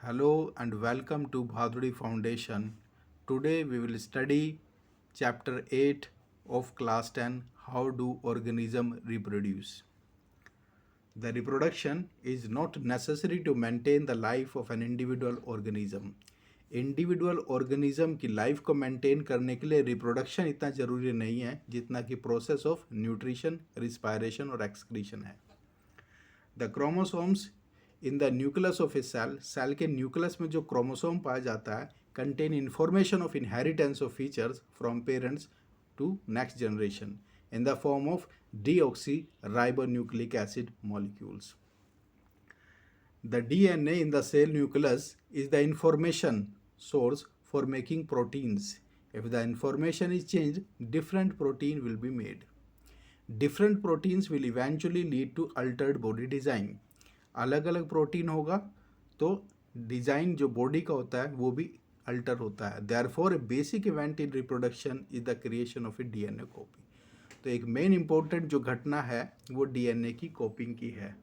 Hello and welcome to Bhaduri Foundation. Today we will study chapter 8 of class 10, How do organisms reproduce. The reproduction is not necessary to maintain the life of an individual organism. Individual organism की life को maintain करने के लिए reproduction इतना ज़रूरी नहीं है जितना कि प्रोसेस ऑफ न्यूट्रिशन, रिस्पायरेशन और एक्सक्रीशन है. The chromosomes in the nucleus of a cell के न्यूक्लियस में जो क्रोमोसोम पाया जाता है contain information of inheritance of features from parents to next generation in the form of deoxyribonucleic acid molecules. The DNA in the cell nucleus is the information source for making proteins. If the information is changed, different protein will be made. Different proteins will eventually lead to altered body design. अलग अलग protein होगा तो design जो body का होता है वो भी अल्टर होता है. Therefore, a basic event in reproduction is the creation of a DNA copy. तो एक मेन इंपॉर्टेंट जो घटना है वो डीएनए की कॉपिंग की है.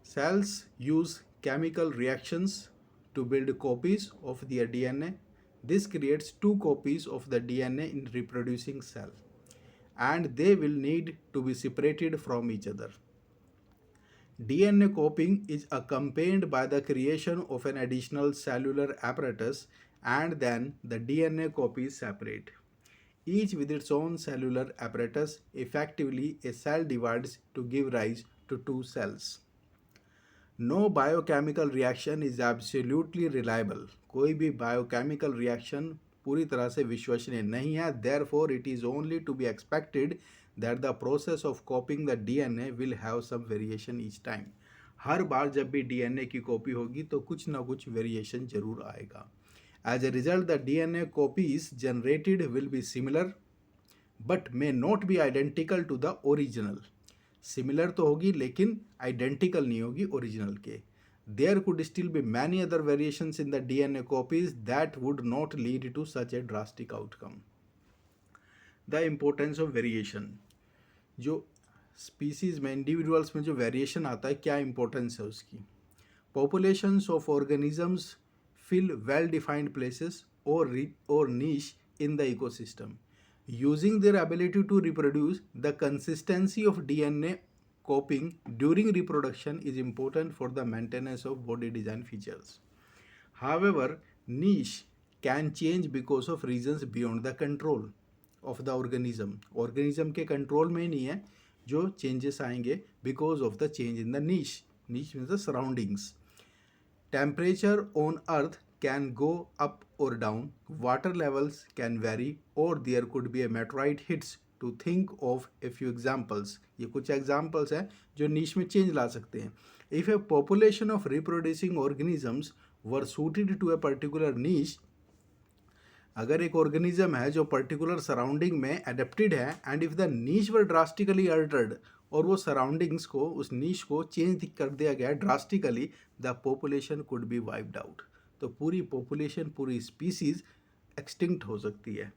Cells use chemical reactions to build copies of their DNA. This creates two copies of the DNA in reproducing cell and they will need to be separated from each other. DNA copying is accompanied by the creation of an additional cellular apparatus and then the DNA copies separate. Each with its own cellular apparatus. Effectively, a cell divides to give rise to two cells. No biochemical reaction is absolutely reliable. कोई भी biochemical reaction पूरी तरह से विश्वसनीय नहीं है. Therefore, it is only to be expected that the process of copying the DNA will have some variation each time. हर बार जब भी DNA की कॉपी होगी तो कुछ ना कुछ वेरिएशन जरूर आएगा. As a result, the DNA copies generated will be similar but may not be identical to the original. Similar तो होगी लेकिन identical नहीं होगी original के. There could still be many other variations in the DNA copies that would not lead to such a drastic outcome. The importance of variation. जो species में individuals में जो variation आता है क्या importance है उसकी. Populations of organisms fill well-defined places or niche in the ecosystem. Using their ability to reproduce, the consistency of DNA copying during reproduction is important for the maintenance of body design features. However, niche can change because of reasons beyond the control of the organism. Organism के control में नहीं है जो changes आएंगे because of the change in the niche. Niche means the surroundings. Temperature on Earth can go up or down, water levels can vary, or there could be a meteorite hits. To think of a few examples. ये कुछ examples हैं जो niche में change ला सकते हैं. If a population of reproducing organisms were suited to a particular niche, अगर एक organism है जो particular surrounding में adapted है and if the niche were drastically altered और वो सराउंडिंग्स को उस नीश को चेंज कर दिया गया drastically, the population could be wiped out. तो पूरी पॉपुलेशन, पूरी स्पीसीज एक्सटिंक्ट हो सकती है.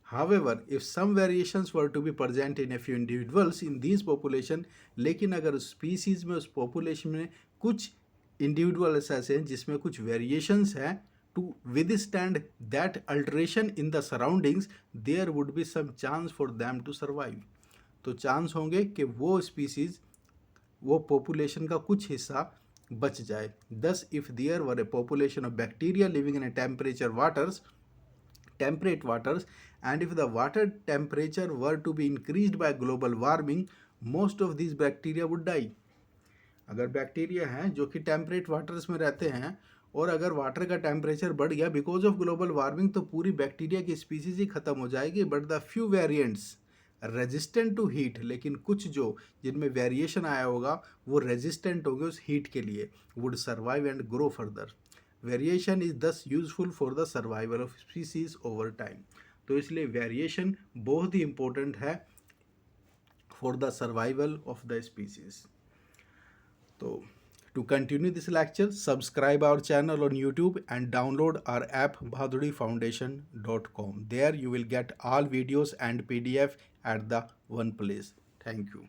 However if some variations were to be present in a few individuals in this population, लेकिन अगर उस स्पीसीज में, उस पॉपुलेशन में कुछ इंडिविजुअल्स ऐसे हैं जिसमें कुछ वेरिएशंस हैं, to withstand that alteration in the surroundings, there would be some chance for them to survive. तो चांस होंगे कि वो स्पीसीज, वो पॉपुलेशन का कुछ हिस्सा बच जाए. Thus if there were a population of bacteria living in a temperate waters and if the water temperature were to be increased by global warming, most of these bacteria would die. अगर bacteria हैं जो कि temperate waters में रहते हैं और अगर water का टेम्परेचर बढ़ गया बिकॉज ऑफ ग्लोबल वार्मिंग तो पूरी बैक्टीरिया की स्पीसीज ही खत्म हो जाएगी. But the few variants resistant to heat, लेकिन कुछ जो जिनमें वेरिएशन आया होगा वो रेजिस्टेंट होंगे उस हीट के लिए, would survive and grow further. Variation is thus useful for the survival of species over time. तो इसलिए वेरिएशन बहुत ही इंपॉर्टेंट है for the survival of the species. तो to continue this lecture, subscribe our channel on YouTube and download our app bhadurifoundation.com. There you will get all videos and PDF at the one place. Thank you.